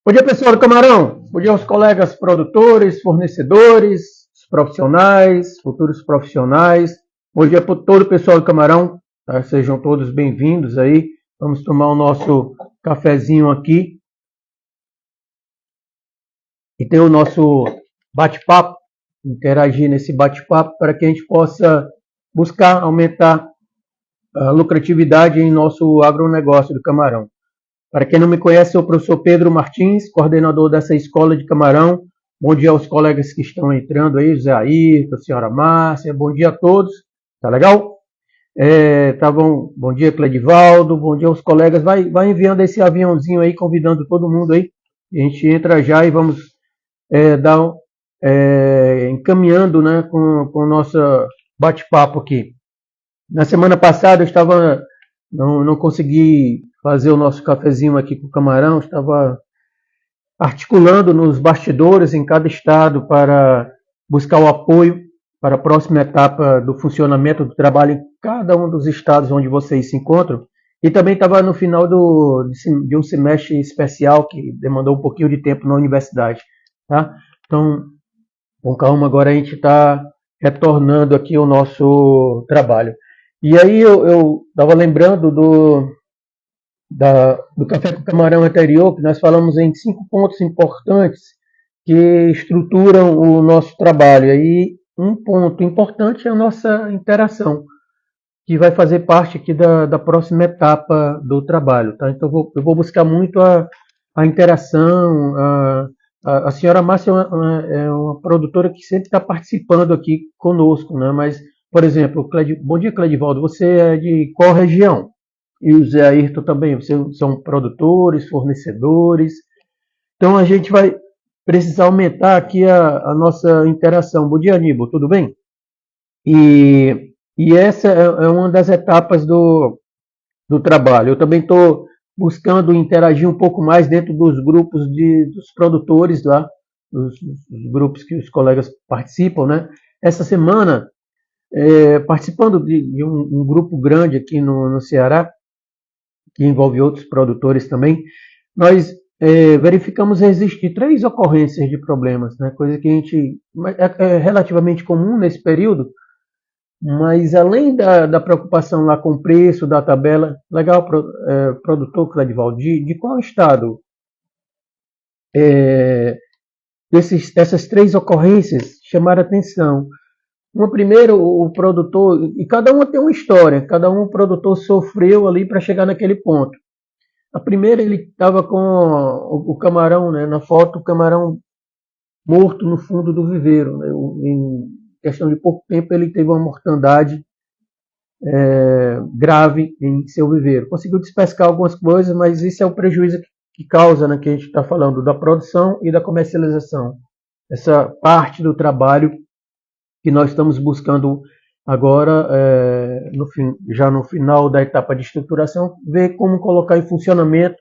Bom dia, pessoal do Camarão. Bom dia aos colegas produtores, fornecedores, profissionais, futuros profissionais. Bom dia para todo o pessoal do Camarão. Tá? Sejam todos bem-vindos aí. Vamos tomar o nosso cafezinho aqui. E ter o nosso bate-papo, interagir nesse bate-papo para que a gente possa buscar aumentar a lucratividade em nosso agronegócio do Camarão. Para quem não me conhece, sou o professor Pedro Martins, coordenador dessa escola de Camarão. Bom dia aos colegas que estão entrando aí, José Ayrton, a senhora Márcia, bom dia a todos, tá legal? Tá bom, bom dia Cledivaldo, bom dia aos colegas, vai enviando esse aviãozinho aí, convidando todo mundo aí, a gente entra já e vamos encaminhando, né, com o nosso bate-papo aqui. Na semana passada eu não consegui fazer o nosso cafezinho aqui com o Camarão, estava articulando nos bastidores em cada estado para buscar o apoio para a próxima etapa do funcionamento do trabalho em cada um dos estados onde vocês se encontram. E também estava no final de um semestre especial que demandou um pouquinho de tempo na universidade. Tá? Então, com calma, agora a gente está retornando aqui ao nosso trabalho. E aí eu estava lembrando do Café com Camarão anterior, que nós falamos em 5 pontos importantes que estruturam o nosso trabalho. E aí um ponto importante é a nossa interação, que vai fazer parte aqui da próxima etapa do trabalho. Tá? Então eu vou buscar muito a interação. A senhora Márcia é uma produtora que sempre está participando aqui conosco, né? Mas, por exemplo, bom dia, Cledivaldo, você é de qual região? E o Zé Ayrton também, vocês são produtores, fornecedores. Então a gente vai precisar aumentar aqui a nossa interação. Bom dia, Aníbal, tudo bem? E essa é uma das etapas do trabalho. Eu também estou buscando interagir um pouco mais dentro dos grupos dos produtores lá, dos grupos que os colegas participam, né? Essa semana, participando de um grupo grande aqui no Ceará, que envolve outros produtores também, nós verificamos existir 3 ocorrências de problemas, né? Coisa que a gente é relativamente comum nesse período, mas além da preocupação lá com o preço da tabela, legal, produtor Cledivaldo, de qual estado essas 3 ocorrências chamaram atenção? Uma primeira, o produtor, e cada uma tem uma história, cada um o produtor sofreu ali para chegar naquele ponto. A primeira, ele estava com o camarão, né, na foto, o camarão morto no fundo do viveiro. Né, em questão de pouco tempo, ele teve uma mortandade grave em seu viveiro. Conseguiu despescar algumas coisas, mas isso é o prejuízo que causa, né, que a gente está falando, da produção e da comercialização. Essa parte do trabalho que nós estamos buscando agora, já no final da etapa de estruturação, ver como colocar em funcionamento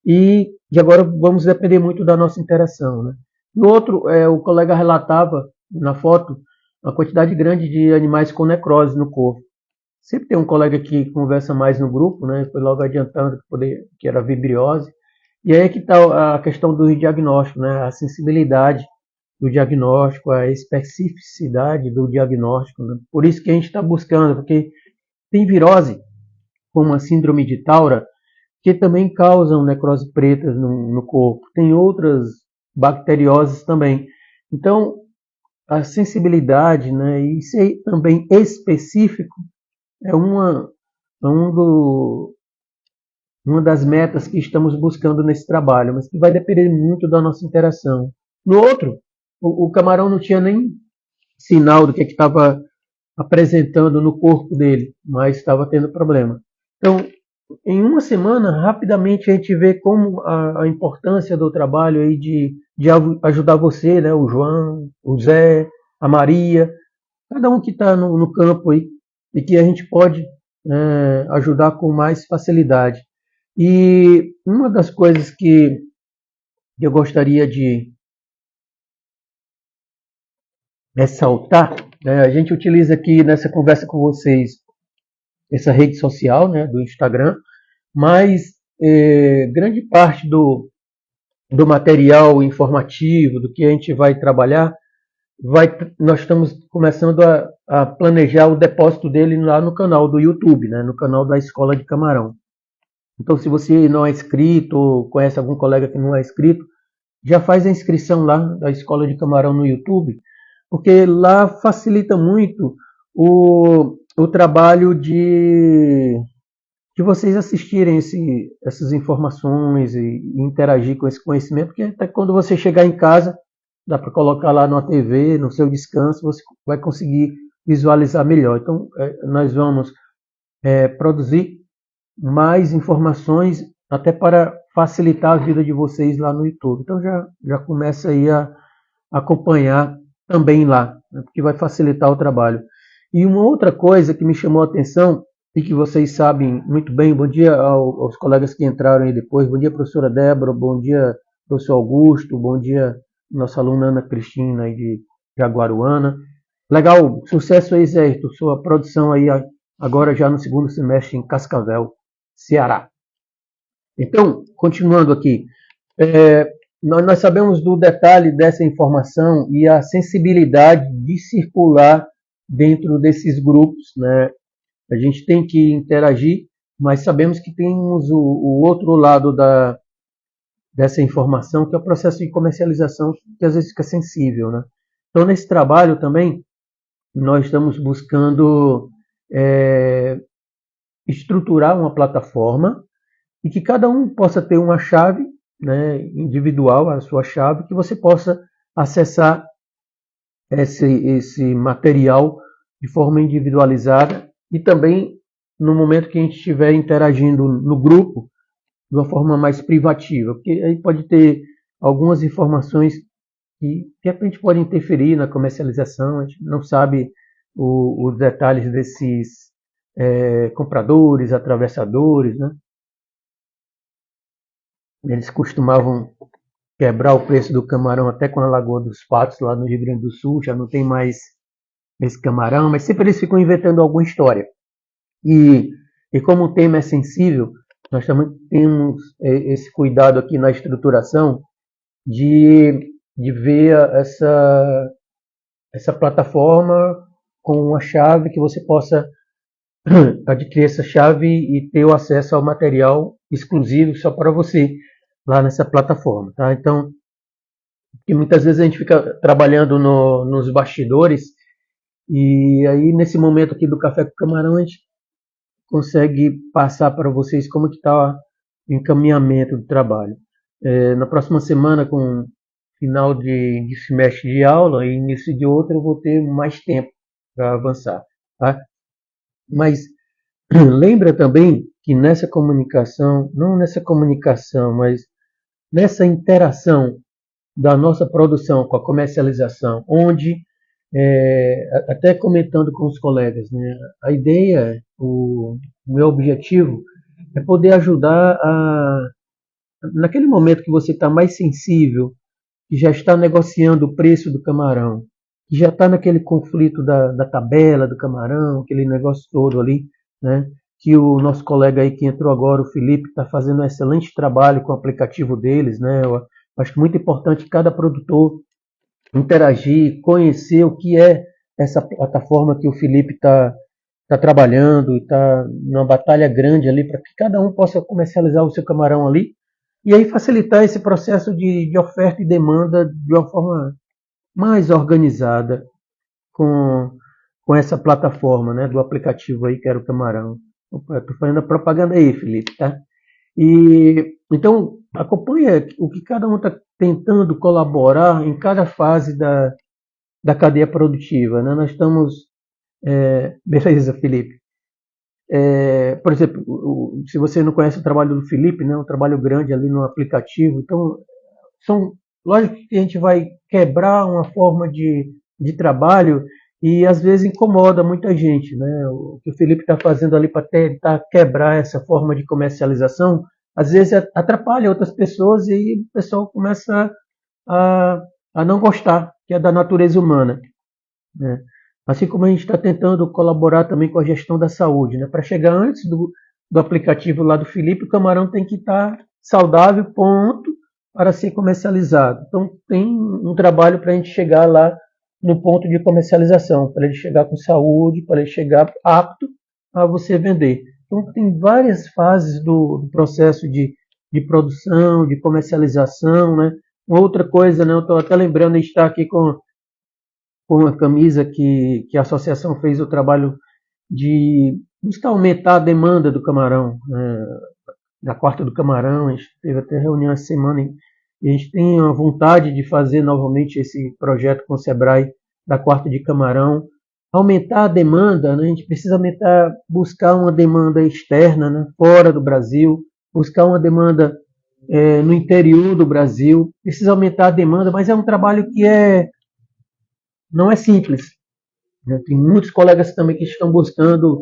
e agora vamos depender muito da nossa interação. Né? No outro, o colega relatava na foto uma quantidade grande de animais com necrose no corpo. Sempre tem um colega que conversa mais no grupo, né? Foi logo adiantando que era vibriose. E aí é que está a questão do diagnóstico, né? A sensibilidade do diagnóstico, a especificidade do diagnóstico. Né? Por isso que a gente está buscando, porque tem virose, como a síndrome de Taura, que também causam necrose pretas no corpo. Tem outras bacterioses também. Então, a sensibilidade, né, e ser também específico é uma das metas que estamos buscando nesse trabalho, mas que vai depender muito da nossa interação. No outro, o camarão não tinha nem sinal do que estava apresentando no corpo dele, mas estava tendo problema. Então, em uma semana, rapidamente a gente vê como a importância do trabalho aí de ajudar você, né, o João, o Zé, a Maria, cada um que está no campo aí, e que a gente pode ajudar com mais facilidade. E uma das coisas que eu gostaria de ressaltar, a gente utiliza aqui nessa conversa com vocês essa rede social, né, do Instagram, mas grande parte do material informativo, do que a gente vai trabalhar, nós estamos começando a planejar o depósito dele lá no canal do YouTube, né, no canal da Escola de Camarão. Então, se você não é inscrito ou conhece algum colega que não é inscrito, já faz a inscrição lá da Escola de Camarão no YouTube, porque lá facilita muito o trabalho de vocês assistirem essas informações e interagir com esse conhecimento, porque até quando você chegar em casa, dá para colocar lá na TV, no seu descanso, você vai conseguir visualizar melhor. Então, nós vamos produzir mais informações até para facilitar a vida de vocês lá no YouTube. Então, já começa aí a acompanhar também lá, né, porque vai facilitar o trabalho. E uma outra coisa que me chamou a atenção, e que vocês sabem muito bem, bom dia aos colegas que entraram aí depois, bom dia professora Débora, bom dia professor Augusto, bom dia nossa aluna Ana Cristina aí de Jaguaruana. Legal, sucesso aí, Zé, sua produção aí agora já no segundo semestre em Cascavel, Ceará. Então, continuando aqui, nós sabemos do detalhe dessa informação e a sensibilidade de circular dentro desses grupos, né? A gente tem que interagir, mas sabemos que temos o outro lado dessa informação, que é o processo de comercialização, que às vezes fica sensível, né? Então, nesse trabalho também, nós estamos buscando estruturar uma plataforma e que cada um possa ter uma chave, né, individual, a sua chave, que você possa acessar esse material de forma individualizada e também no momento que a gente estiver interagindo no grupo de uma forma mais privativa, porque aí pode ter algumas informações que de repente podem interferir na comercialização, a gente não sabe os detalhes desses compradores, atravessadores, né? Eles costumavam quebrar o preço do camarão até com a Lagoa dos Patos, lá no Rio Grande do Sul, já não tem mais esse camarão, mas sempre eles ficam inventando alguma história. E como o tema é sensível, nós também temos esse cuidado aqui na estruturação de ver essa plataforma com uma chave que você possa adquirir essa chave e ter o acesso ao material exclusivo só para você lá nessa plataforma, tá? Então, que muitas vezes a gente fica trabalhando nos bastidores e aí nesse momento aqui do Café com Camarão a gente consegue passar para vocês como que está o encaminhamento do trabalho. Na próxima semana, com final de semestre de aula e início de outro, eu vou ter mais tempo para avançar, tá? Mas lembra também que nessa comunicação, não nessa comunicação, mas nessa interação da nossa produção com a comercialização, onde, até comentando com os colegas, né, a ideia, o meu objetivo é poder ajudar naquele momento que você está mais sensível, que já está negociando o preço do camarão, que já está naquele conflito da tabela do camarão, aquele negócio todo ali, né? Que o nosso colega aí que entrou agora, o Felipe, está fazendo um excelente trabalho com o aplicativo deles, né? Eu acho muito importante cada produtor interagir, conhecer o que é essa plataforma que o Felipe está trabalhando, está numa batalha grande ali para que cada um possa comercializar o seu camarão ali e aí facilitar esse processo de oferta e demanda de uma forma mais organizada com essa plataforma, né, do aplicativo aí que era o Camarão. Estou fazendo a propaganda aí, Felipe, tá? E então acompanha o que cada um está tentando colaborar em cada fase da cadeia produtiva, né? Nós estamos, beleza, Felipe. Por exemplo, se você não conhece o trabalho do Felipe, né, um trabalho grande ali no aplicativo, então lógico que a gente vai quebrar uma forma de trabalho e às vezes incomoda muita gente, né? O que o Felipe está fazendo ali para tentar quebrar essa forma de comercialização, às vezes atrapalha outras pessoas e aí o pessoal começa a não gostar, que é da natureza humana, né? Assim como a gente está tentando colaborar também com a gestão da saúde, né? Para chegar antes do aplicativo lá do Felipe, o camarão tem que estar saudável, ponto, para ser comercializado. Então tem um trabalho para a gente chegar lá no ponto de comercialização, para ele chegar com saúde, para ele chegar apto a você vender. Então tem várias fases do processo de produção, de comercialização, né? Outra coisa, né? Eu estou até lembrando de estar aqui com a camisa que a associação fez o trabalho de buscar aumentar a demanda do camarão, né? Da quarta do camarão. A gente teve até reunião essa semana e a gente tem a vontade de fazer novamente esse projeto com o Sebrae da quarta de camarão. Aumentar a demanda, né? A gente precisa buscar uma demanda externa, né? Fora do Brasil, buscar uma demanda no interior do Brasil, precisa aumentar a demanda, mas é um trabalho que não é simples, né? Tem muitos colegas também que estão buscando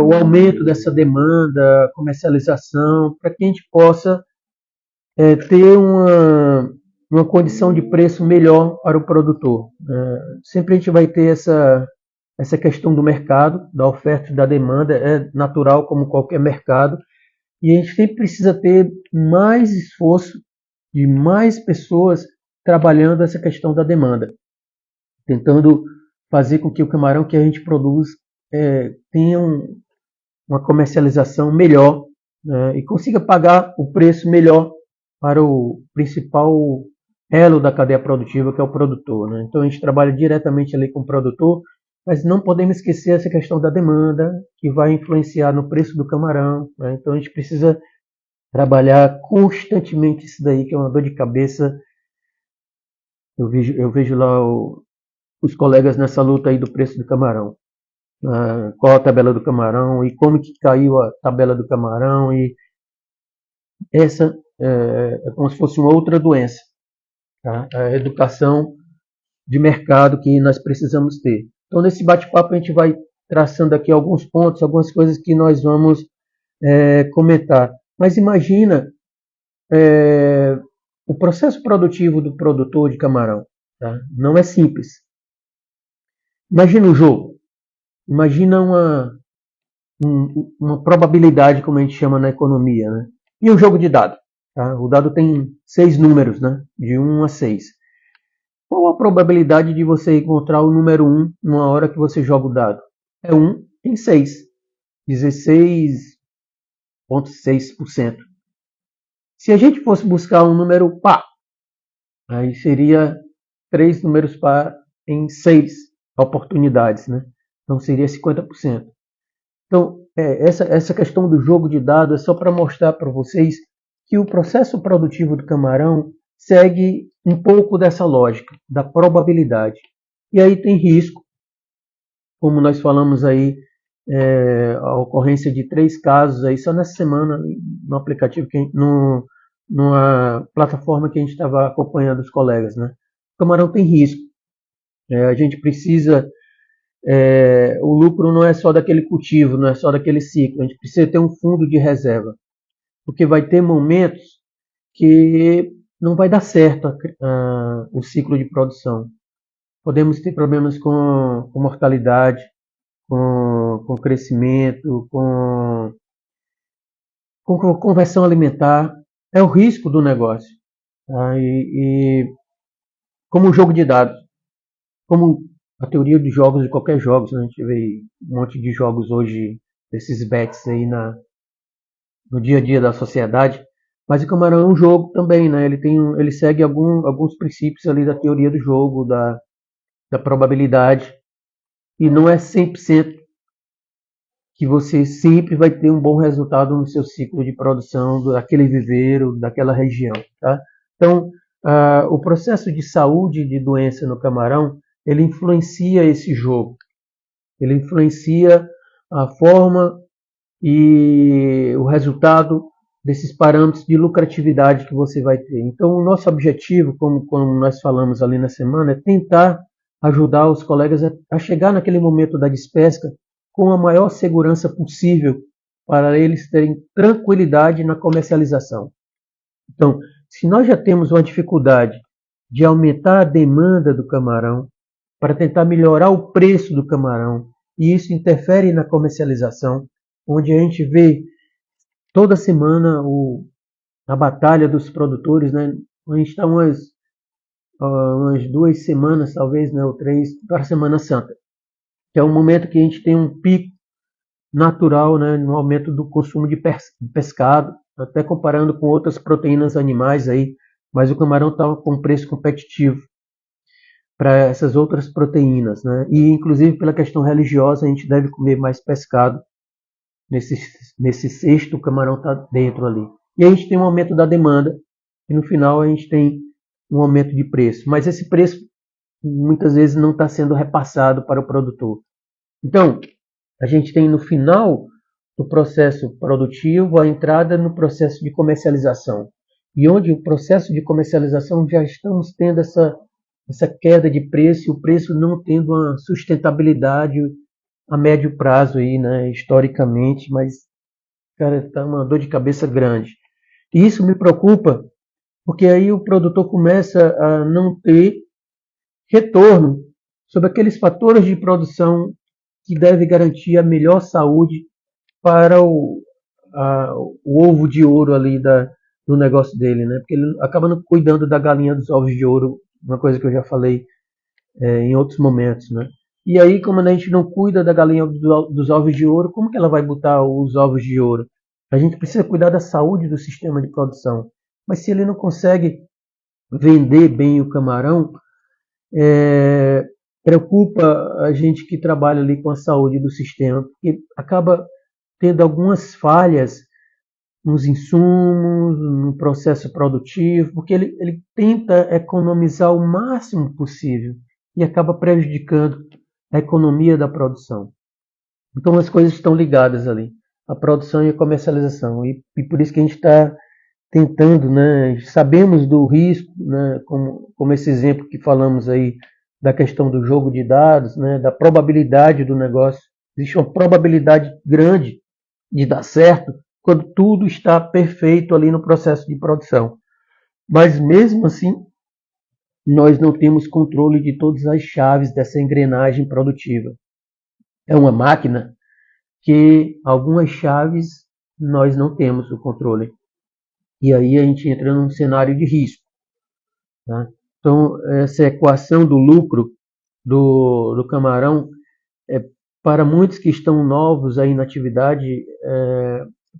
o aumento dessa demanda, comercialização, para que a gente possa ter uma condição de preço melhor para o produtor. Sempre a gente vai ter essa questão do mercado, da oferta e da demanda, é natural como qualquer mercado, e a gente sempre precisa ter mais esforço de mais pessoas trabalhando essa questão da demanda, tentando fazer com que o camarão que a gente produz tenha uma comercialização melhor, né, e consiga pagar o preço melhor para o principal elo da cadeia produtiva, que é o produtor, né? Então a gente trabalha diretamente ali com o produtor, mas não podemos esquecer essa questão da demanda, que vai influenciar no preço do camarão, né? Então a gente precisa trabalhar constantemente isso daí, que é uma dor de cabeça. Eu vejo lá os colegas nessa luta aí do preço do camarão. Qual a tabela do camarão e como que caiu a tabela do camarão, e essa é como se fosse uma outra doença, tá? A educação de mercado que nós precisamos ter. Então nesse bate-papo a gente vai traçando aqui alguns pontos, algumas coisas que nós vamos comentar. Mas imagina o processo produtivo do produtor de camarão, tá? Não é simples. Imagina um jogo, imagina uma probabilidade, como a gente chama na economia, né? E um jogo de dado. Tá? O dado tem 6 números, né? De 1 a 6. Qual a probabilidade de você encontrar o número 1 numa hora que você joga o dado? É 1 em 6. 16,6%. Se a gente fosse buscar um número par, aí seria 3 números par em 6 oportunidades, né? Então seria 50%. Então, essa questão do jogo de dados é só para mostrar para vocês que o processo produtivo do camarão segue um pouco dessa lógica, da probabilidade. E aí tem risco, como nós falamos aí, a ocorrência de 3 casos aí só nessa semana, no aplicativo, numa plataforma que a gente estava acompanhando os colegas, né? O camarão tem risco. A gente precisa... o lucro não é só daquele cultivo, não é só daquele ciclo. A gente precisa ter um fundo de reserva, porque vai ter momentos que não vai dar certo o ciclo de produção. Podemos ter problemas com mortalidade, com crescimento, com conversão alimentar. É o risco do negócio. Tá? E como um jogo de dados, como a teoria de jogos, de qualquer jogo, né? A gente vê um monte de jogos hoje, desses bets aí no dia a dia da sociedade, mas o camarão é um jogo também, né? Ele segue alguns princípios ali da teoria do jogo, da probabilidade, e não é 100% que você sempre vai ter um bom resultado no seu ciclo de produção daquele viveiro, daquela região, tá? Então, o processo de saúde e de doença no camarão, ele influencia esse jogo. Ele influencia a forma e o resultado desses parâmetros de lucratividade que você vai ter. Então, o nosso objetivo, como nós falamos ali na semana, é tentar ajudar os colegas a chegar naquele momento da despesca com a maior segurança possível para eles terem tranquilidade na comercialização. Então, se nós já temos uma dificuldade de aumentar a demanda do camarão, para tentar melhorar o preço do camarão, e isso interfere na comercialização, onde a gente vê toda semana a batalha dos produtores, né? A gente está umas 2 semanas, talvez, né, ou 3, para a Semana Santa, que é um momento que a gente tem um pico natural, né, no aumento do consumo de pescado, até comparando com outras proteínas animais aí, mas o camarão está com um preço competitivo para essas outras proteínas, né? E inclusive pela questão religiosa a gente deve comer mais pescado nesse, nesse cesto, o camarão está dentro ali. E a gente tem um aumento da demanda e no final a gente tem um aumento de preço, mas esse preço muitas vezes não está sendo repassado para o produtor. Então, a gente tem no final do processo produtivo a entrada no processo de comercialização. E onde o processo de comercialização já estamos tendo essa queda de preço, e o preço não tendo uma sustentabilidade a médio prazo aí, né, historicamente, mas cara, tá uma dor de cabeça grande. E isso me preocupa, porque aí o produtor começa a não ter retorno sobre aqueles fatores de produção que deve garantir a melhor saúde para o ovo de ouro ali do negócio dele, né? Porque ele acaba não cuidando da galinha dos ovos de ouro, uma coisa que eu já falei em outros momentos, né? E aí, como a gente não cuida da galinha dos ovos de ouro, como que ela vai botar os ovos de ouro? A gente precisa cuidar da saúde do sistema de produção. Mas se ele não consegue vender bem o camarão, preocupa a gente que trabalha ali com a saúde do sistema, porque acaba tendo algumas falhas nos insumos, no processo produtivo, porque ele tenta economizar o máximo possível e acaba prejudicando a economia da produção. Então as coisas estão ligadas ali, a produção e a comercialização, e por isso que a gente está tentando, né, sabemos do risco, né, como esse exemplo que falamos aí da questão do jogo de dados, né, da probabilidade do negócio. Existe uma probabilidade grande de dar certo quando tudo está perfeito ali no processo de produção. Mas mesmo assim, nós não temos controle de todas as chaves dessa engrenagem produtiva. É uma máquina que algumas chaves nós não temos o controle. E aí a gente entra num cenário de risco. Tá? Então, essa equação do lucro do camarão, para muitos que estão novos aí na atividade,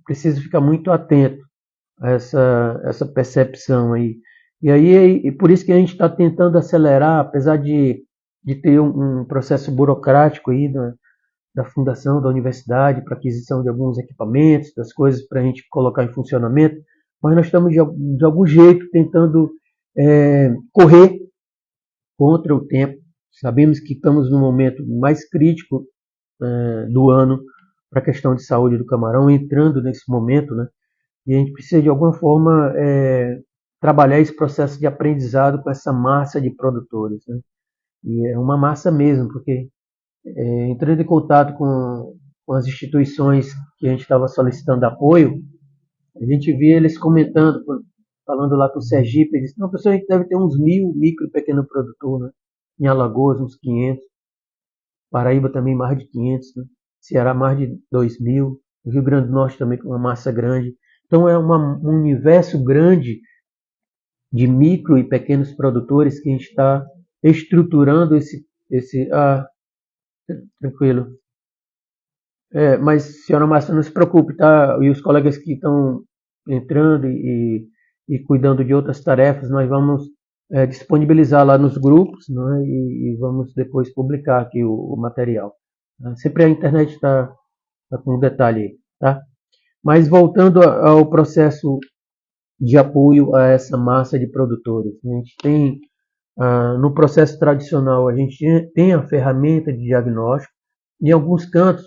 precisa ficar muito atento a essa percepção aí. E aí, por isso que a gente está tentando acelerar, apesar de ter um processo burocrático aí da fundação da universidade para aquisição de alguns equipamentos, das coisas para a gente colocar em funcionamento, mas nós estamos de algum jeito tentando correr contra o tempo. Sabemos que estamos no momento mais crítico do ano para a questão de saúde do camarão, entrando nesse momento, né? E a gente precisa de alguma forma trabalhar esse processo de aprendizado com essa massa de produtores, né? E é uma massa mesmo, porque entrando em contato com as instituições que a gente estava solicitando apoio, a gente via eles comentando, falando lá com o Sergipe, eles disseram, não, professor, a gente deve ter uns 1.000 micro e pequeno produtor, né? Em Alagoas, uns 500, Paraíba também mais de 500, né? Ceará mais de 2.000, o Rio Grande do Norte também com uma massa grande. Então é um universo grande de micro e pequenos produtores que a gente está estruturando tranquilo. Mas, senhora Márcia, não se preocupe, tá? E os colegas que estão entrando e cuidando de outras tarefas, nós vamos disponibilizar lá nos grupos, né? E vamos depois publicar aqui o material. Sempre a internet está com um detalhe aí, tá? Mas voltando ao processo de apoio a essa massa de produtores, a gente tem, no processo tradicional, a gente tem a ferramenta de diagnóstico, em alguns cantos,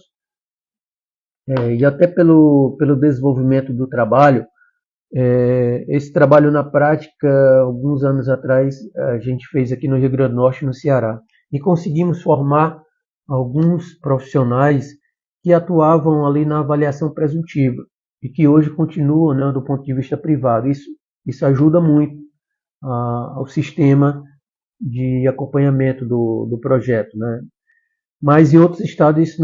e até pelo desenvolvimento do trabalho, esse trabalho na prática, alguns anos atrás, a gente fez aqui no Rio Grande do Norte, no Ceará, e conseguimos formar alguns profissionais que atuavam ali na avaliação presuntiva e que hoje continuam, né, do ponto de vista privado. Isso ajuda muito ao sistema de acompanhamento do projeto, né? Mas em outros estados isso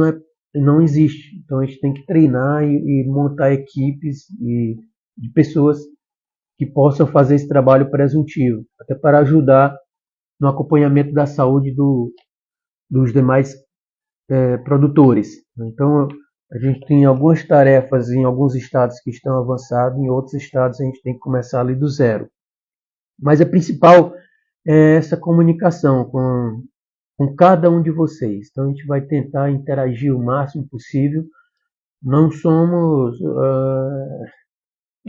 não existe. Então a gente tem que treinar e montar equipes de pessoas que possam fazer esse trabalho presuntivo, até para ajudar no acompanhamento da saúde dos demais produtores. Então, a gente tem algumas tarefas em alguns estados que estão avançados, em outros estados a gente tem que começar ali do zero. Mas a principal é essa comunicação com cada um de vocês. Então, a gente vai tentar interagir o máximo possível. Não somos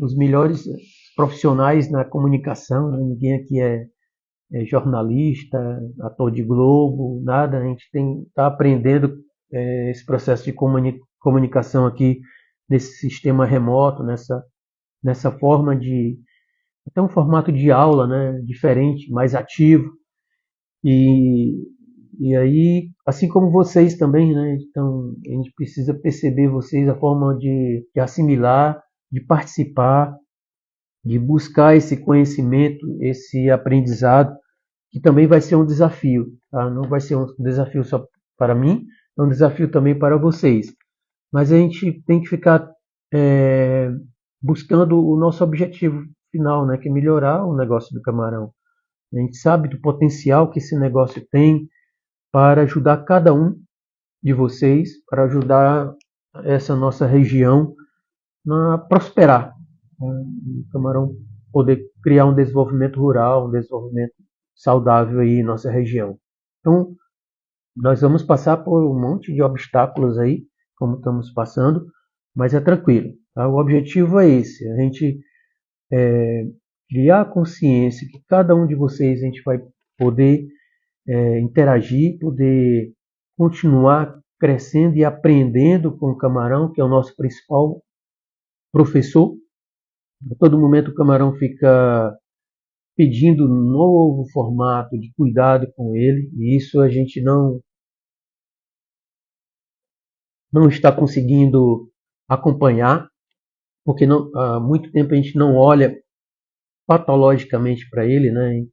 os melhores profissionais na comunicação, né? Ninguém aqui é jornalista, ator de Globo, nada. A gente está aprendendo esse processo de comunicação aqui nesse sistema remoto, nessa forma de até um formato de aula, né, diferente, mais ativo. E aí, assim como vocês também, né, então a gente precisa perceber vocês a forma de assimilar, de participar, de buscar esse conhecimento, esse aprendizado, que também vai ser um desafio, tá? Não vai ser um desafio só para mim, é um desafio também para vocês. Mas a gente tem que ficar buscando o nosso objetivo final, né, que é melhorar o negócio do camarão. A gente sabe do potencial que esse negócio tem para ajudar cada um de vocês, para ajudar essa nossa região a prosperar. O camarão poder criar um desenvolvimento rural, um desenvolvimento saudável aí em nossa região. Então, nós vamos passar por um monte de obstáculos aí, como estamos passando, mas é tranquilo. Tá? O objetivo é esse, a gente criar a consciência que cada um de vocês a gente vai poder interagir, poder continuar crescendo e aprendendo com o camarão, que é o nosso principal professor. A todo momento o camarão fica pedindo um novo formato de cuidado com ele, e isso a gente não está conseguindo acompanhar, porque há muito tempo a gente não olha patologicamente para ele, né?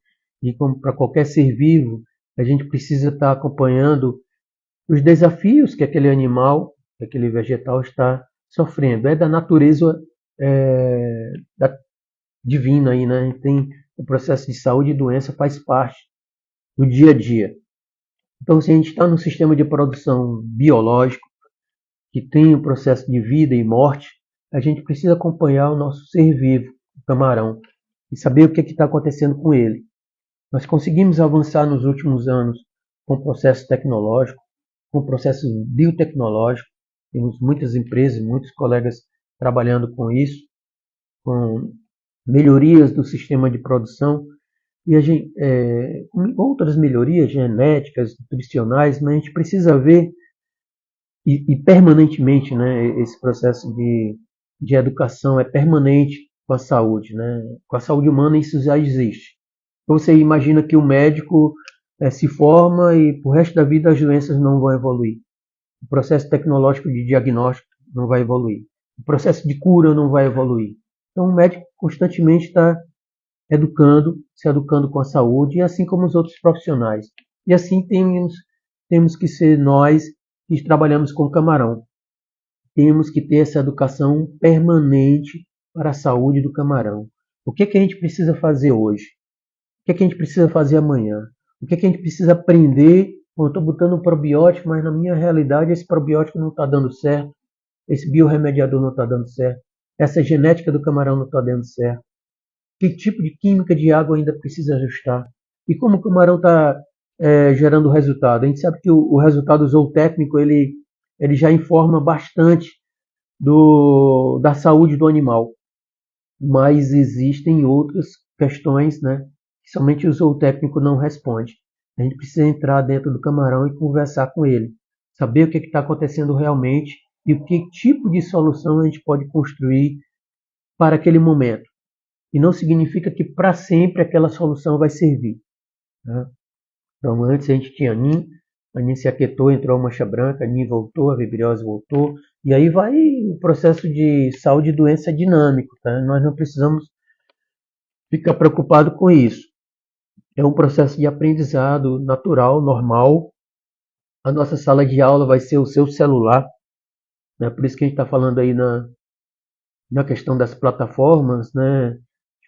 E como para qualquer ser vivo, a gente precisa estar acompanhando os desafios que aquele animal, que aquele vegetal está sofrendo. É da natureza divina aí, né? Tem o processo de saúde e doença faz parte do dia a dia. Então, se a gente está num sistema de produção biológico que tem o processo de vida e morte, a gente precisa acompanhar o nosso ser vivo, o camarão, e saber o que está acontecendo com ele. Nós conseguimos avançar nos últimos anos com o processo tecnológico, com o processo biotecnológico. Temos muitas empresas, muitos colegas trabalhando com isso, com melhorias do sistema de produção e outras melhorias genéticas, nutricionais, mas a gente precisa ver e permanentemente, né, esse processo de educação é permanente com a saúde, né? Com a saúde humana isso já existe. Então você imagina que o médico se forma e pro resto da vida as doenças não vão evoluir. O processo tecnológico de diagnóstico não vai evoluir. O processo de cura não vai evoluir. Então o médico constantemente está se educando com a saúde, e assim como os outros profissionais. E assim temos que ser nós que trabalhamos com camarão. Temos que ter essa educação permanente para a saúde do camarão. O que a gente precisa fazer hoje? O que a gente precisa fazer amanhã? O que a gente precisa aprender? Eu estou botando um probiótico, mas na minha realidade esse probiótico não está dando certo. Esse biorremediador não está dando certo. Essa genética do camarão não está dando certo. Que tipo de química de água ainda precisa ajustar? E como o camarão está gerando resultado? A gente sabe que o resultado zootécnico ele já informa bastante da saúde do animal, mas existem outras questões, né, que somente o zootécnico não responde. A gente precisa entrar dentro do camarão e conversar com ele, saber o que está acontecendo realmente e o que tipo de solução a gente pode construir para aquele momento. E não significa que para sempre aquela solução vai servir. Né? Então, antes a gente tinha a Nin se aquietou, entrou a mancha branca, a Nin voltou, a vibriose voltou, e aí vai o processo de saúde e doença dinâmico. Tá? Nós não precisamos ficar preocupados com isso. É um processo de aprendizado natural, normal. A nossa sala de aula vai ser o seu celular. Né? Por isso que a gente está falando aí na questão das plataformas, né?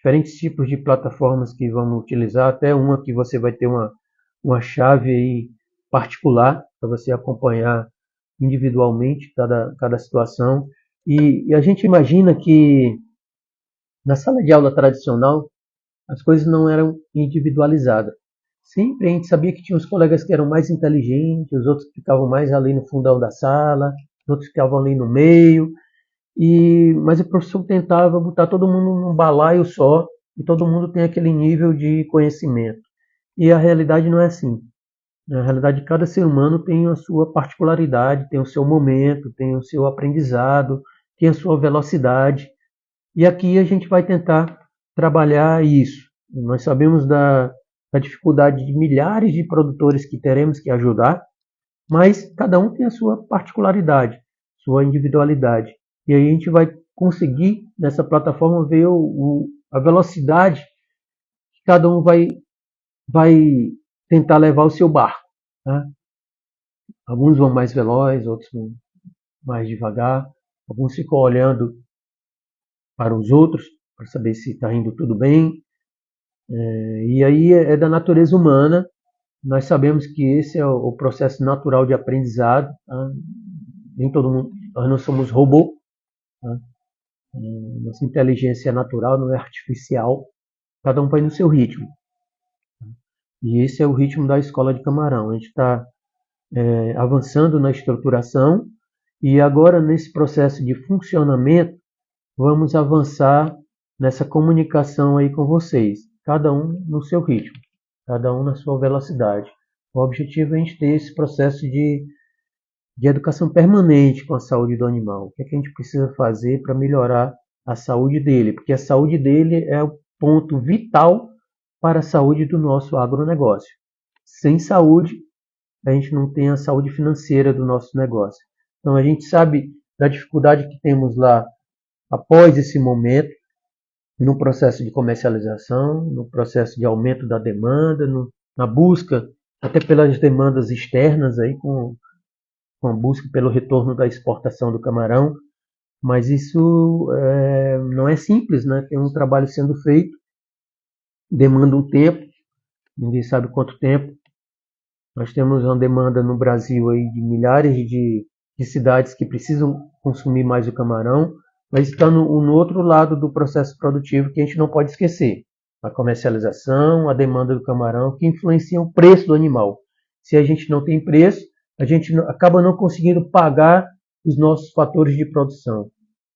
diferentes tipos de plataformas que vamos utilizar, até uma que você vai ter uma chave aí particular para você acompanhar individualmente cada situação. E a gente imagina que na sala de aula tradicional as coisas não eram individualizadas. Sempre a gente sabia que tinha uns colegas que eram mais inteligentes, os outros ficavam mais ali no fundão da sala, os outros ficavam ali no meio, mas o professor tentava botar todo mundo num balaio só e todo mundo tem aquele nível de conhecimento. E a realidade não é assim. Na realidade, cada ser humano tem a sua particularidade, tem o seu momento, tem o seu aprendizado, tem a sua velocidade. E aqui a gente vai tentar trabalhar isso. Nós sabemos da dificuldade de milhares de produtores que teremos que ajudar, mas cada um tem a sua particularidade, sua individualidade. E aí a gente vai conseguir, nessa plataforma, ver a velocidade que cada um vai tentar levar o seu barco. Tá? Alguns vão mais veloz, outros vão mais devagar, alguns ficam olhando para os outros, para saber se está indo tudo bem. E aí é da natureza humana. Nós sabemos que esse é o processo natural de aprendizado. Tá? Nem todo mundo, nós não somos robô. Tá? Nossa inteligência é natural, não é artificial. Cada um vai no seu ritmo. E esse é o ritmo da Escola de Camarão. A gente está avançando na estruturação e agora nesse processo de funcionamento vamos avançar nessa comunicação aí com vocês. Cada um no seu ritmo, cada um na sua velocidade. O objetivo é a gente ter esse processo de educação permanente com a saúde do animal. O que é que a gente precisa fazer para melhorar a saúde dele? Porque a saúde dele é o ponto vital para a saúde do nosso agronegócio. Sem saúde, a gente não tem a saúde financeira do nosso negócio. Então a gente sabe da dificuldade que temos lá após esse momento, no processo de comercialização, no processo de aumento da demanda, na busca até pelas demandas externas, aí, com a busca pelo retorno da exportação do camarão. Mas isso não é simples, né? Tem um trabalho sendo feito, demanda um tempo, ninguém sabe quanto tempo. Nós temos uma demanda no Brasil aí de milhares de cidades que precisam consumir mais o camarão, mas está no outro lado do processo produtivo que a gente não pode esquecer. A comercialização, a demanda do camarão, que influencia o preço do animal. Se a gente não tem preço, a gente acaba não conseguindo pagar os nossos fatores de produção.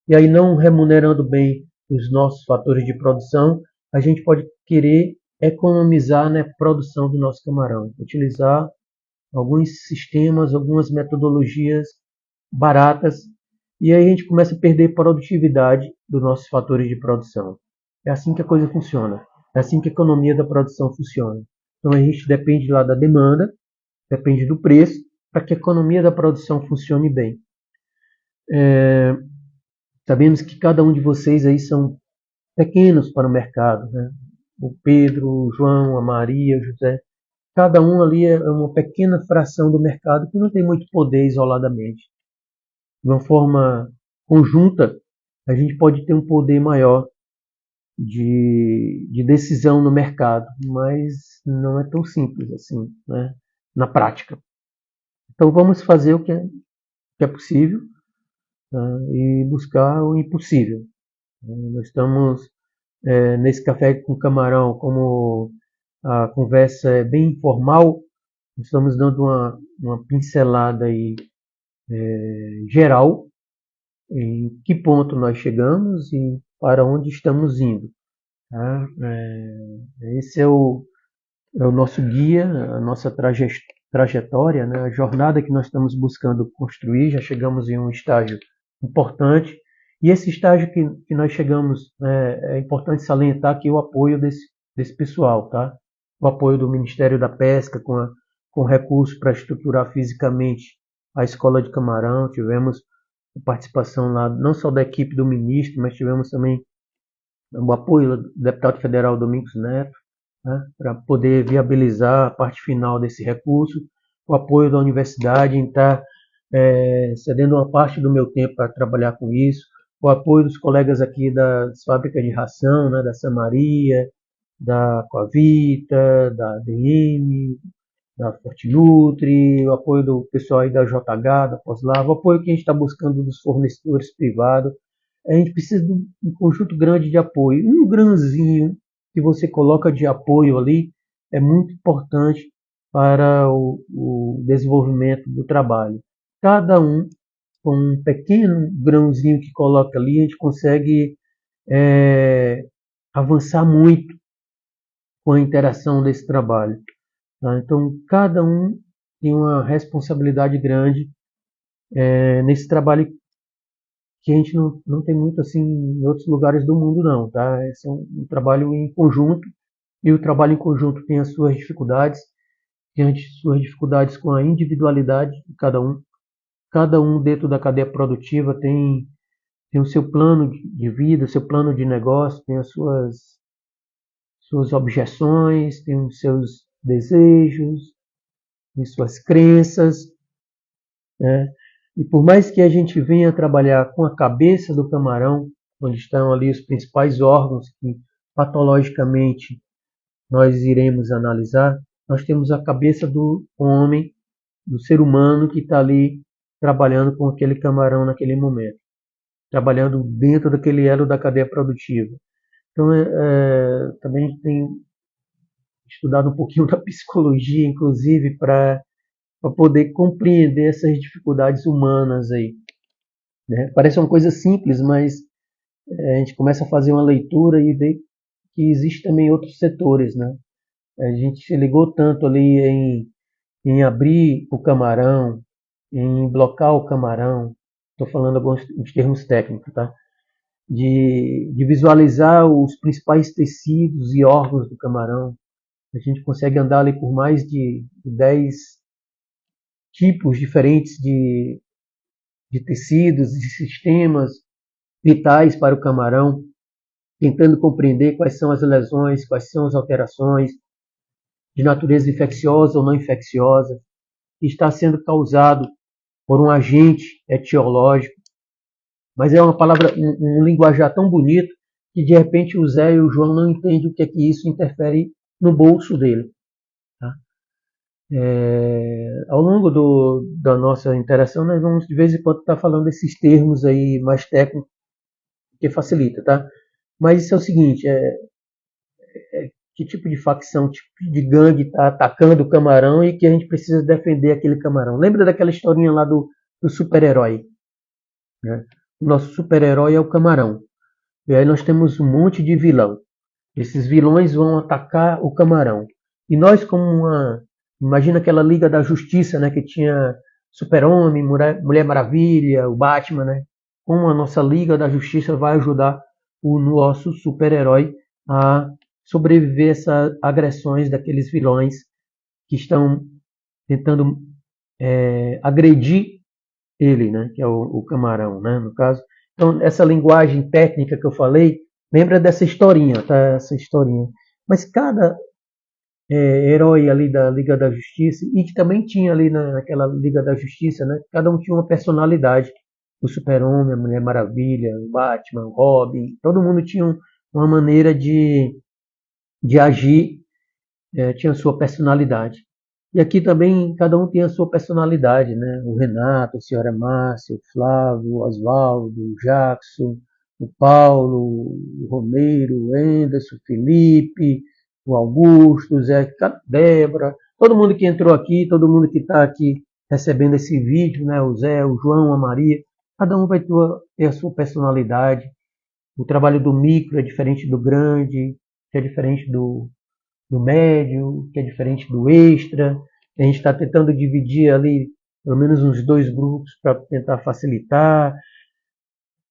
E aí, não remunerando bem os nossos fatores de produção, a gente pode querer economizar na produção do nosso camarão. Utilizar alguns sistemas, algumas metodologias baratas, e aí a gente começa a perder produtividade dos nossos fatores de produção. É assim que a coisa funciona. É assim que a economia da produção funciona. Então a gente depende lá da demanda, depende do preço, para que a economia da produção funcione bem. Sabemos que cada um de vocês aí são pequenos para o mercado, né? O Pedro, o João, a Maria, o José. Cada um ali é uma pequena fração do mercado que não tem muito poder isoladamente. De uma forma conjunta, a gente pode ter um poder maior de decisão no mercado, mas não é tão simples assim, né? Na prática. Então vamos fazer o que é possível, né? E buscar o impossível. Nós estamos nesse café com camarão, como a conversa é bem informal, estamos dando uma pincelada aí, geral em que ponto nós chegamos e para onde estamos indo. Tá? Esse é o nosso guia, a nossa trajetória, né? A jornada que nós estamos buscando construir. Já chegamos em um estágio importante, e esse estágio que nós chegamos, é importante salientar aqui o apoio desse pessoal, tá? O apoio do Ministério da Pesca com recursos para estruturar fisicamente a Escola de Camarão. Tivemos a participação lá não só da equipe do ministro, mas tivemos também o apoio do deputado federal Domingos Neto, né, para poder viabilizar a parte final desse recurso, o apoio da universidade em estar cedendo uma parte do meu tempo para trabalhar com isso, o apoio dos colegas aqui das fábricas de ração, né, da Samaria, da Coavita, da ADM, da Fortinutri, o apoio do pessoal aí da JH, da Poslava, o apoio que a gente está buscando dos fornecedores privados. A gente precisa de um conjunto grande de apoio. Um grãozinho que você coloca de apoio ali é muito importante para o desenvolvimento do trabalho. Cada um, com um pequeno grãozinho que coloca ali, a gente consegue avançar muito com a interação desse trabalho. Tá? Então, cada um tem uma responsabilidade grande nesse trabalho que a gente não tem muito assim em outros lugares do mundo, não. Tá? Esse é um trabalho em conjunto, e o trabalho em conjunto tem as suas dificuldades, tem as suas dificuldades com a individualidade de cada um. Cada um dentro da cadeia produtiva tem o seu plano de vida, seu plano de negócio, tem as suas objeções, tem os seus desejos, tem suas crenças, né? E por mais que a gente venha trabalhar com a cabeça do camarão, onde estão ali os principais órgãos que patologicamente nós iremos analisar, nós temos a cabeça do homem, do ser humano que está ali trabalhando com aquele camarão naquele momento, trabalhando dentro daquele elo da cadeia produtiva. Então, também a gente tem estudado um pouquinho da psicologia, inclusive, para poder compreender essas dificuldades humanas aí. Né? Parece uma coisa simples, mas a gente começa a fazer uma leitura e vê que existe também outros setores. Né? A gente se ligou tanto ali em abrir o camarão, em blocar o camarão, estou falando alguns termos técnicos, tá? De visualizar os principais tecidos e órgãos do camarão. A gente consegue andar ali por mais de 10 tipos diferentes de tecidos, de sistemas vitais para o camarão, tentando compreender quais são as lesões, quais são as alterações de natureza infecciosa ou não infecciosa, que está sendo causado por um agente etiológico. Mas é uma palavra, um linguajar tão bonito que de repente o Zé e o João não entendem o que é que isso interfere no bolso dele. Tá? Ao longo da nossa interação, nós vamos de vez em quando estar falando esses termos aí mais técnicos, que facilita, tá? Mas isso é o seguinte, que tipo de facção, tipo de gangue está atacando o camarão e que a gente precisa defender aquele camarão. Lembra daquela historinha lá do super-herói? Né? O nosso super-herói é o camarão. E aí nós temos um monte de vilão. Esses vilões vão atacar o camarão. E nós, como imagina aquela Liga da Justiça, né, que tinha Super-Homem, Mulher Maravilha, o Batman, né? Como a nossa Liga da Justiça vai ajudar o nosso super-herói a sobreviver a essas agressões daqueles vilões que estão tentando agredir ele, né, que é o camarão, né, no caso. Então, essa linguagem técnica que eu falei, lembra dessa historinha, tá? Essa historinha. Mas cada herói ali da Liga da Justiça, e que também tinha ali naquela Liga da Justiça, né? Cada um tinha uma personalidade. O Super-Homem, a Mulher Maravilha, o Batman, o Robin, todo mundo tinha uma maneira de agir, tinha a sua personalidade. E aqui também cada um tem a sua personalidade, né? O Renato, a senhora Márcia, o Flávio, o Oswaldo, o Jackson, o Paulo, o Romeiro, o Enderson, o Felipe, o Augusto, o Zé, Débora, todo mundo que entrou aqui, todo mundo que está aqui recebendo esse vídeo, né? O Zé, o João, a Maria, cada um vai ter a sua personalidade. O trabalho do micro é diferente do grande, que é diferente do médio, que é diferente do extra. A gente está tentando dividir ali pelo menos uns 2 grupos para tentar facilitar.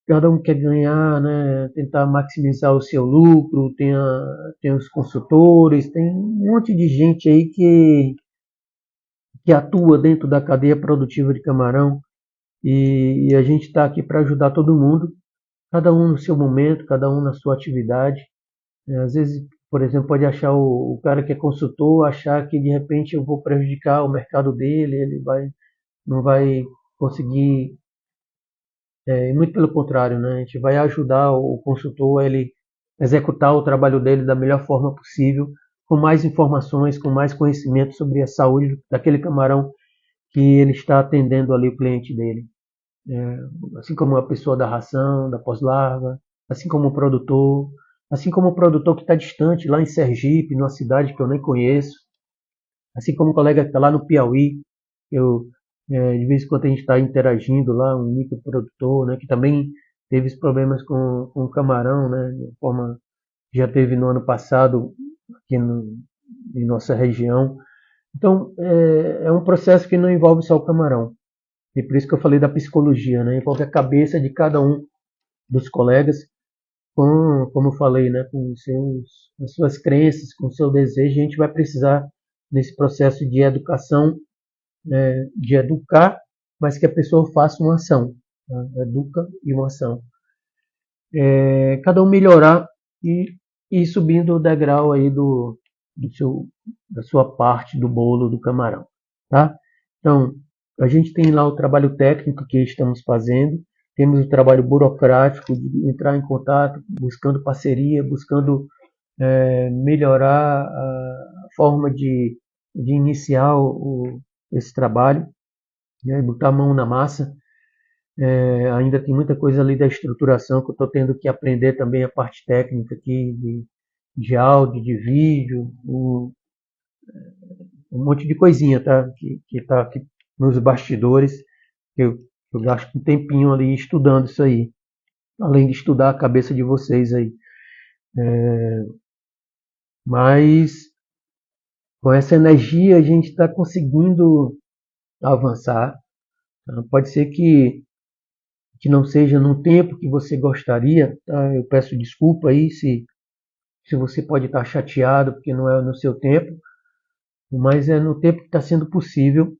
Cada um quer ganhar, né? Tentar maximizar o seu lucro. Tem os consultores, tem um monte de gente aí que atua dentro da cadeia produtiva de camarão. E a gente está aqui para ajudar todo mundo, cada um no seu momento, cada um na sua atividade. Às vezes, por exemplo, pode achar o cara que é consultor, achar que de repente eu vou prejudicar o mercado dele, ele não vai conseguir muito pelo contrário, né? A gente vai ajudar o consultor a ele executar o trabalho dele da melhor forma possível, com mais informações, com mais conhecimento sobre a saúde daquele camarão que ele está atendendo ali o cliente dele. Assim como a pessoa da ração, da pós-larva, assim como o produtor, assim como o produtor que está distante, lá em Sergipe, numa cidade que eu nem conheço, assim como o colega que está lá no Piauí, eu, de vez em quando a gente está interagindo lá, um microprodutor, né, que também teve os problemas com o camarão, né, de forma que já teve no ano passado aqui em nossa região. Então, é um processo que não envolve só o camarão. E por isso que eu falei da psicologia, né? Envolve a cabeça de cada um dos colegas, como eu falei, né? Com as suas crenças, com o seu desejo. A gente vai precisar, nesse processo de educação, de educar, mas que a pessoa faça uma ação. Tá? Educa e uma ação. Cada um melhorar e ir subindo o degrau aí da sua parte do bolo do camarão. Tá? Então, a gente tem lá o trabalho técnico que estamos fazendo, temos o trabalho burocrático de entrar em contato, buscando parceria, buscando melhorar a forma de iniciar esse trabalho, né, botar a mão na massa. Ainda tem muita coisa ali da estruturação que eu estou tendo que aprender também a parte técnica aqui de áudio, de vídeo, um monte de coisinha, tá? Que está aqui nos bastidores, que eu gasto um tempinho ali estudando isso aí, além de estudar a cabeça de vocês aí. Mas com essa energia a gente está conseguindo avançar. Tá? Pode ser que não seja no tempo que você gostaria, tá? Eu peço desculpa aí se você pode estar chateado porque não é no seu tempo, mas é no tempo que está sendo possível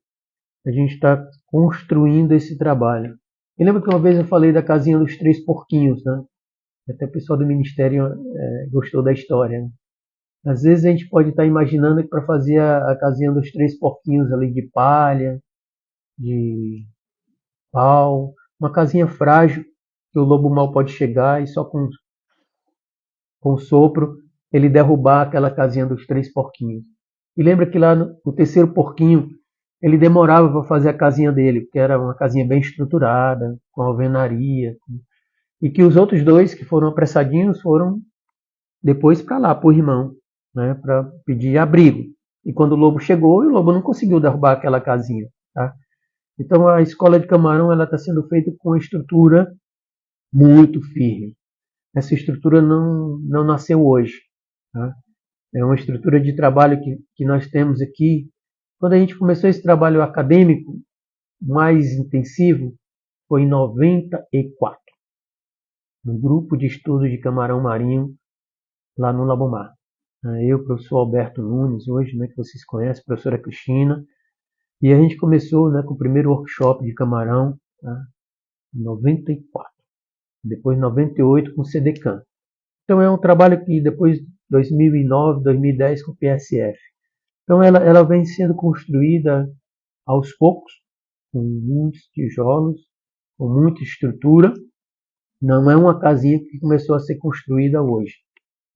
a gente está construindo esse trabalho. E lembra que uma vez eu falei da casinha dos três porquinhos, né? Até o pessoal do Ministério gostou da história. Né? Às vezes a gente pode estar imaginando que para fazer a casinha dos três porquinhos ali de palha, de pau, uma casinha frágil, que o lobo mal pode chegar e só com sopro ele derrubar aquela casinha dos três porquinhos. E lembra que lá no terceiro porquinho ele demorava para fazer a casinha dele, porque era uma casinha bem estruturada, com alvenaria, e que os outros dois que foram apressadinhos foram depois para lá, para o irmão, né, para pedir abrigo. E quando o lobo chegou, o lobo não conseguiu derrubar aquela casinha. Tá? Então a escola de camarão ela está sendo feita com uma estrutura muito firme. Essa estrutura não nasceu hoje. Tá? É uma estrutura de trabalho que nós temos aqui. Quando a gente começou esse trabalho acadêmico mais intensivo, foi em 94, no grupo de estudo de camarão marinho, lá no Labomar. Eu, professor Alberto Nunes, hoje, né, que vocês conhecem, professora Cristina, e a gente começou, né, com o primeiro workshop de camarão, tá, em 94, depois em 98 com o CDCAM. Então é um trabalho que depois 2009, 2010 com o PSF. Então ela vem sendo construída aos poucos, com muitos tijolos, com muita estrutura. Não é uma casinha que começou a ser construída hoje.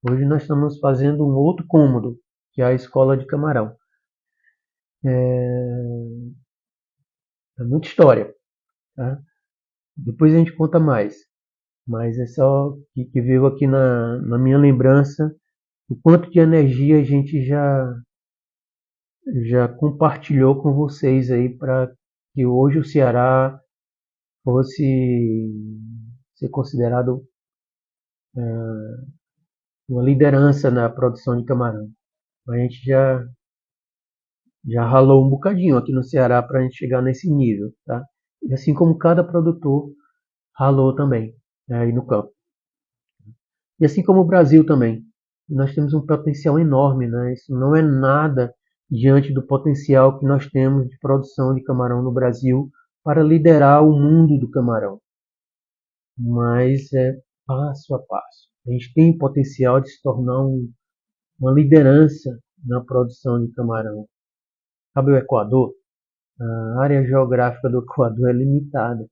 Hoje nós estamos fazendo um outro cômodo, que é a escola de camarão. É muita história. Tá? Depois a gente conta mais. Mas é só que veio aqui na minha lembrança o quanto de energia a gente já compartilhou com vocês aí para que hoje o Ceará fosse ser considerado uma liderança na produção de camarão. A gente já ralou um bocadinho aqui no Ceará para a gente chegar nesse nível, tá? E assim como cada produtor ralou também, né, aí no campo. E assim como o Brasil também. Nós temos um potencial enorme, né? Isso não é nada diante do potencial que nós temos de produção de camarão no Brasil para liderar o mundo do camarão. Mas é passo a passo. A gente tem potencial de se tornar uma liderança na produção de camarão. Sabe o Equador? A área geográfica do Equador é limitada.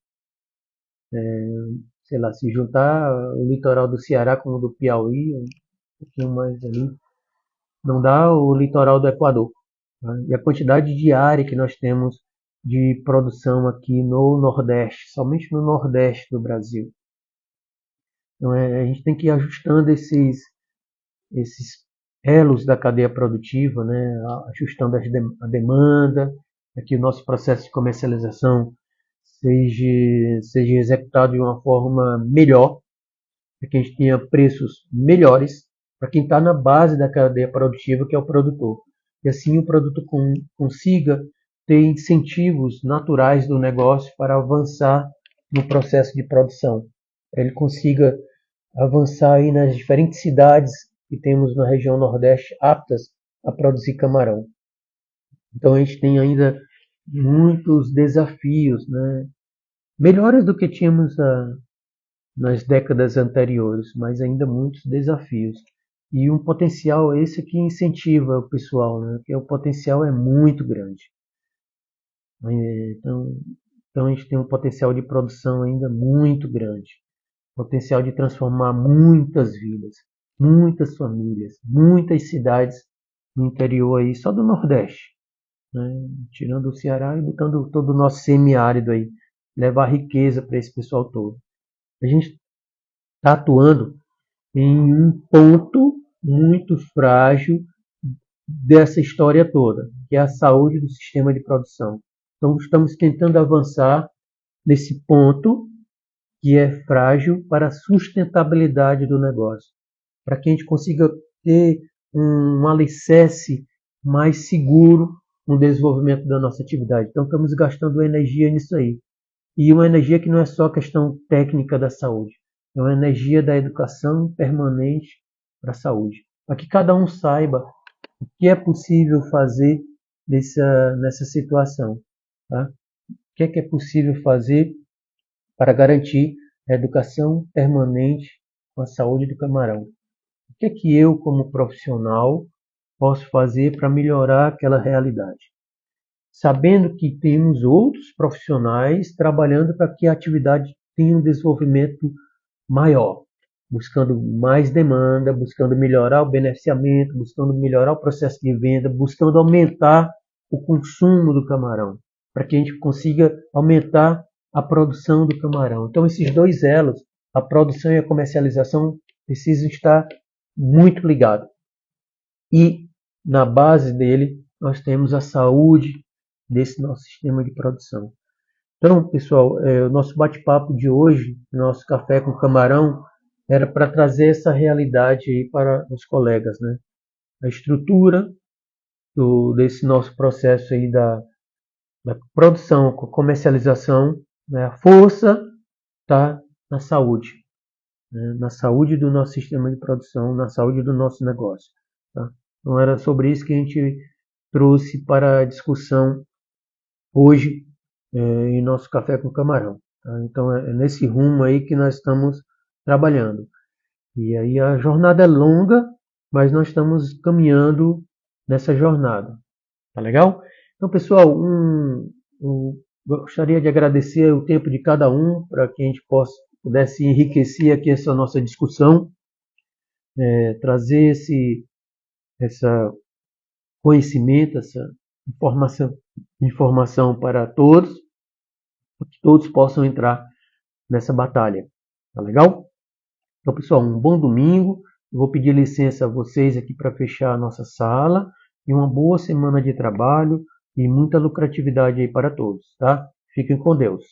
sei lá, se juntar o litoral do Ceará com o do Piauí, um pouquinho mais ali, não dá o litoral do Equador. Tá? E a quantidade de área que nós temos de produção aqui no Nordeste, somente no Nordeste do Brasil. Então a gente tem que ir ajustando esses elos da cadeia produtiva, né? Ajustando a demanda, para que o nosso processo de comercialização seja executado de uma forma melhor, para que a gente tenha preços melhores para quem está na base da cadeia produtiva, que é o produtor. E assim o produtor consiga ter incentivos naturais do negócio para avançar no processo de produção. Ele consiga avançar aí nas diferentes cidades que temos na região Nordeste aptas a produzir camarão. Então a gente tem ainda muitos desafios, né? Melhores do que tínhamos nas décadas anteriores, mas ainda muitos desafios. E um potencial esse que incentiva o pessoal, né? Que o potencial é muito grande. Então a gente tem um potencial de produção ainda muito grande. Potencial de transformar muitas vidas, muitas famílias, muitas cidades no interior aí, só do Nordeste, né? Tirando o Ceará e botando todo o nosso semiárido aí, levar riqueza para esse pessoal todo. A gente está atuando em um ponto muito frágil dessa história toda, que é a saúde do sistema de produção. Então estamos tentando avançar nesse ponto que é frágil para a sustentabilidade do negócio, para que a gente consiga ter um alicerce mais seguro no desenvolvimento da nossa atividade. Então estamos gastando energia nisso aí. E uma energia que não é só questão técnica da saúde, é uma energia da educação permanente para a saúde, para que cada um saiba o que é possível fazer nessa situação. Tá? O que é possível fazer para garantir a educação permanente com a saúde do camarão. O que é que eu, como profissional, posso fazer para melhorar aquela realidade? Sabendo que temos outros profissionais trabalhando para que a atividade tenha um desenvolvimento maior, buscando mais demanda, buscando melhorar o beneficiamento, buscando melhorar o processo de venda, buscando aumentar o consumo do camarão, para que a gente consiga aumentar a produção do camarão. Então esses dois elos, a produção e a comercialização, precisam estar muito ligados. E na base dele nós temos a saúde desse nosso sistema de produção. Então, pessoal, o nosso bate-papo de hoje, nosso café com camarão, era para trazer essa realidade aí para os colegas, né? A estrutura desse nosso processo aí da produção com comercialização, né? A força está na saúde, né? Na saúde do nosso sistema de produção, na saúde do nosso negócio. Tá? Então era sobre isso que a gente trouxe para a discussão hoje em nosso café com camarão. Tá? Então é nesse rumo aí que nós estamos trabalhando. E aí a jornada é longa, mas nós estamos caminhando nessa jornada. Tá legal? Então, pessoal, gostaria de agradecer o tempo de cada um para que a gente pudesse enriquecer aqui essa nossa discussão, trazer esse conhecimento, essa informação para todos, para que todos possam entrar nessa batalha. Tá legal? Então, pessoal, um bom domingo. Eu vou pedir licença a vocês aqui para fechar a nossa sala e uma boa semana de trabalho e muita lucratividade aí para todos, tá? Fiquem com Deus.